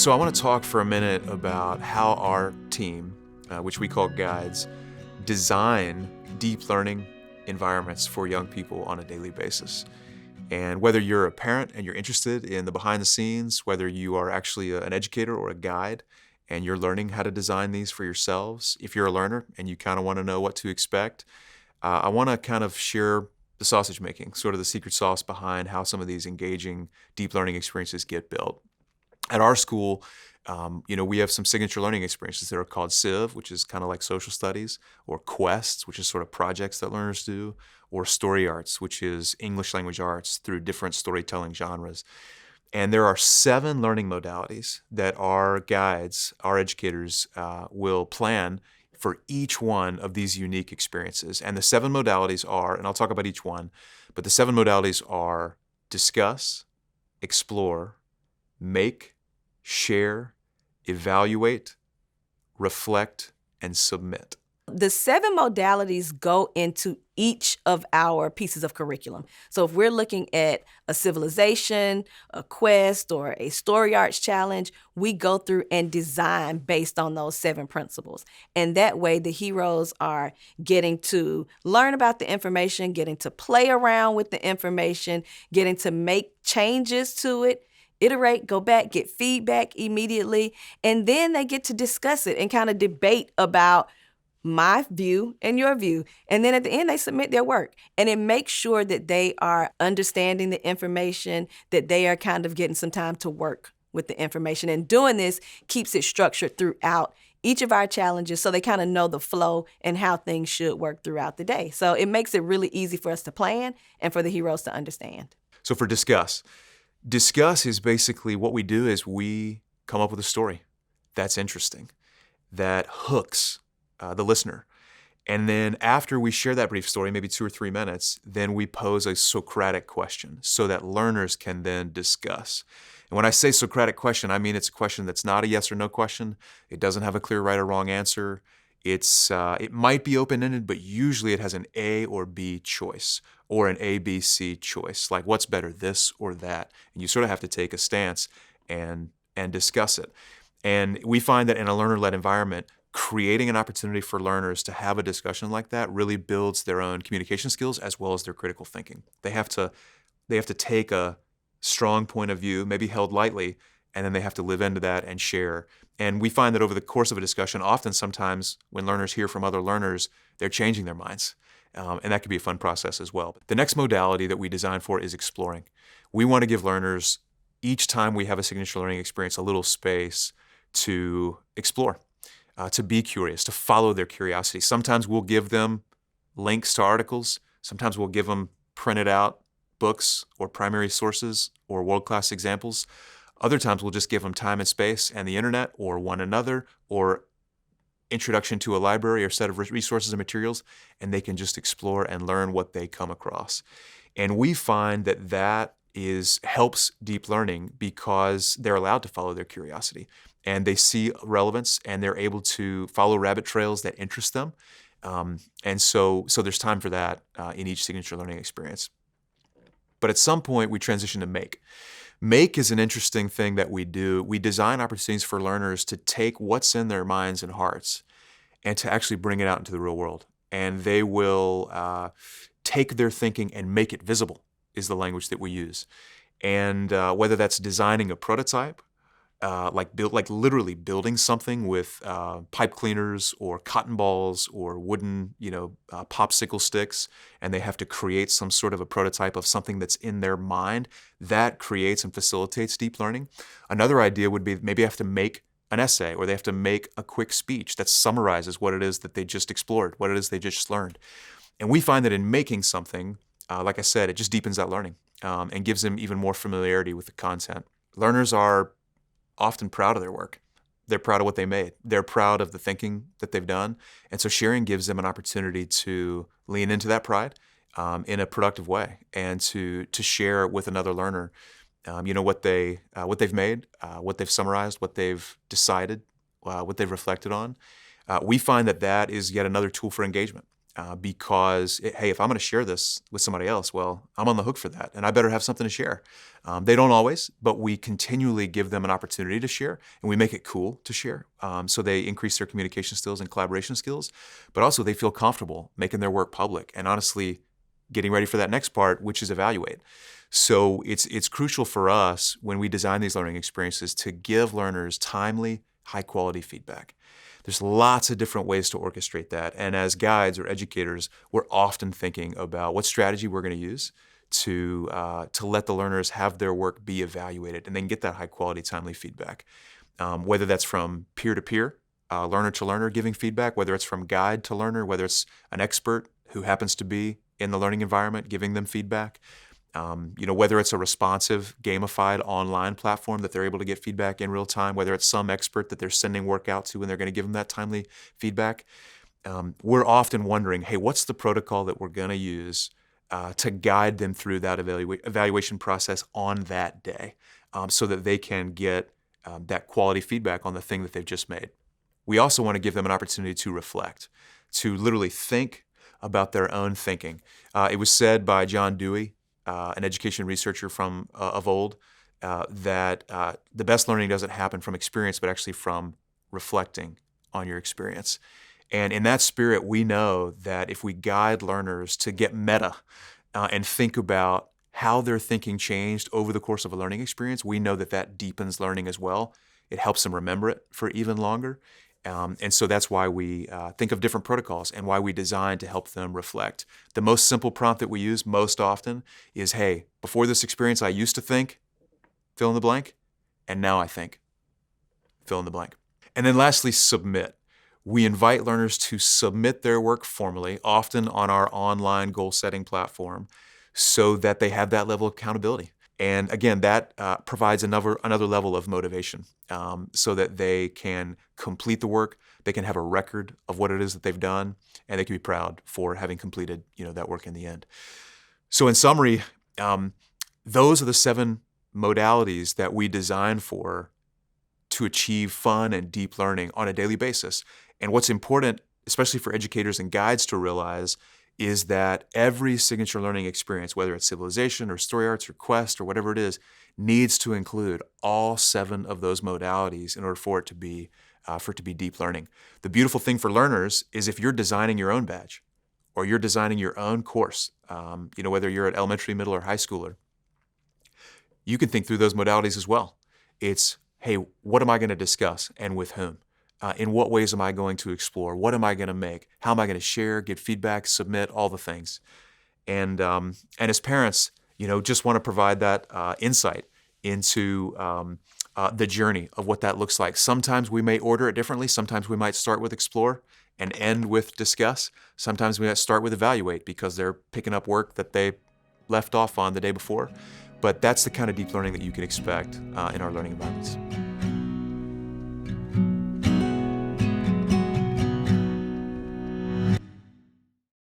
So I want to talk for a minute about how our team, which we call guides, design deep learning environments for young people on a daily basis. And whether you're a parent and you're interested in the behind the scenes, whether you are actually an educator or a guide and you're learning how to design these for yourselves, if you're a learner and you kind of want to know what to expect, I want to kind of share the sausage making, sort of the secret sauce behind how some of these engaging deep learning experiences get built. At our school, we have some signature learning experiences that are called Civ, which is kind of like social studies, or Quests, which is sort of projects that learners do, or Story Arts, which is English language arts through different storytelling genres. And there are 7 learning modalities that our guides, our educators, will plan for each one of these unique experiences. And the 7 modalities are, and I'll talk about each one, but the 7 modalities are discuss, explore, make, share, evaluate, reflect, and submit. The 7 modalities go into each of our pieces of curriculum. So if we're looking at a civilization, a quest, or a story arts challenge, we go through and design based on those 7 principles. And that way the heroes are getting to learn about the information, getting to play around with the information, getting to make changes to it, iterate, go back, get feedback immediately, and then they get to discuss it and kind of debate about my view and your view. And then at the end, they submit their work. And it makes sure that they are understanding the information, that they are kind of getting some time to work with the information. And doing this keeps it structured throughout each of our challenges so they kind of know the flow and how things should work throughout the day. So it makes it really easy for us to plan and for the heroes to understand. So for discuss is basically what we do is we come up with a story that's interesting, that hooks the listener. And then after we share that brief story, maybe 2 or 3 minutes, then we pose a Socratic question so that learners can then discuss. And when I say Socratic question, I mean it's a question that's not a yes or no question. It doesn't have a clear right or wrong answer. It might be open-ended, but usually it has an A or B choice or an A, B, C choice, like what's better, this or that. And you sort of have to take a stance and discuss it. And we find that in a learner-led environment, creating an opportunity for learners to have a discussion like that really builds their own communication skills as well as their critical thinking. They have to take a strong point of view, maybe held lightly, and then they have to live into that and share. And we find that over the course of a discussion, often sometimes when learners hear from other learners, they're changing their minds. And that can be a fun process as well. The next modality that we design for is exploring. We want to give learners, each time we have a signature learning experience, a little space to explore, to be curious, to follow their curiosity. Sometimes we'll give them links to articles. Sometimes we'll give them printed out books or primary sources or world-class examples. Other times we'll just give them time and space and the internet or one another or introduction to a library or set of resources and materials, and they can just explore and learn what they come across. And we find that helps deep learning because they're allowed to follow their curiosity and they see relevance and they're able to follow rabbit trails that interest them. And so there's time for that in each signature learning experience. But at some point we transition to make. Make is an interesting thing that we do. We design opportunities for learners to take what's in their minds and hearts and to actually bring it out into the real world. And they will take their thinking and make it visible is the language that we use. And whether that's designing a prototype, like literally building something with pipe cleaners or cotton balls or wooden, popsicle sticks, and they have to create some sort of a prototype of something that's in their mind, that creates and facilitates deep learning. Another idea would be maybe they have to make an essay or they have to make a quick speech that summarizes what it is that they just explored, what it is they just learned. And we find that in making something, like I said, it just deepens that learning and gives them even more familiarity with the content. Learners are often proud of their work. They're proud of what they made. They're proud of the thinking that they've done. And so sharing gives them an opportunity to lean into that pride in a productive way and to share with another learner, what they've made, what they've summarized, what they've decided, what they've reflected on. We find that is yet another tool for engagement. because, hey, if I'm going to share this with somebody else, well, I'm on the hook for that, and I better have something to share. They don't always, but we continually give them an opportunity to share, and we make it cool to share. So they increase their communication skills and collaboration skills, but also they feel comfortable making their work public and honestly getting ready for that next part, which is evaluate. So it's crucial for us when we design these learning experiences to give learners timely, high-quality feedback. There's lots of different ways to orchestrate that. And as guides or educators, we're often thinking about what strategy we're going to use to let the learners have their work be evaluated and then get that high quality, timely feedback. Whether that's from peer to peer, learner to learner giving feedback, whether it's from guide to learner, whether it's an expert who happens to be in the learning environment giving them feedback. Whether it's a responsive, gamified online platform that they're able to get feedback in real time, whether it's some expert that they're sending work out to and they're going to give them that timely feedback. We're often wondering, hey, what's the protocol that we're going to use to guide them through that evaluation process on that day so that they can get that quality feedback on the thing that they've just made. We also want to give them an opportunity to reflect, to literally think about their own thinking. It was said by John Dewey, an education researcher from of old, that the best learning doesn't happen from experience, but actually from reflecting on your experience. And in that spirit, we know that if we guide learners to get meta and think about how their thinking changed over the course of a learning experience, we know that that deepens learning as well. It helps them remember it for even longer. And so that's why we think of different protocols and why we design to help them reflect. The most simple prompt that we use most often is, hey, before this experience, I used to think, fill in the blank, and now I think, fill in the blank. And then lastly, submit. We invite learners to submit their work formally, often on our online goal-setting platform, so that they have that level of accountability. And again, that provides another level of motivation so that they can complete the work, they can have a record of what it is that they've done, and they can be proud for having completed that work in the end. So in summary, those are the 7 modalities that we design for to achieve fun and deep learning on a daily basis. And what's important, especially for educators and guides to realize, is that every signature learning experience, whether it's civilization or story arts or quest or whatever it is, needs to include all 7 of those modalities in order for it to be deep learning. The beautiful thing for learners is if you're designing your own badge or you're designing your own course, whether you're at elementary, middle, or high schooler, you can think through those modalities as well. It's, hey, what am I going to discuss and with whom? In what ways am I going to explore? What am I going to make? How am I going to share, get feedback, submit, all the things? And as parents, just want to provide that insight into the journey of what that looks like. Sometimes we may order it differently. Sometimes we might start with explore and end with discuss. Sometimes we might start with evaluate because they're picking up work that they left off on the day before. But that's the kind of deep learning that you can expect in our learning environments.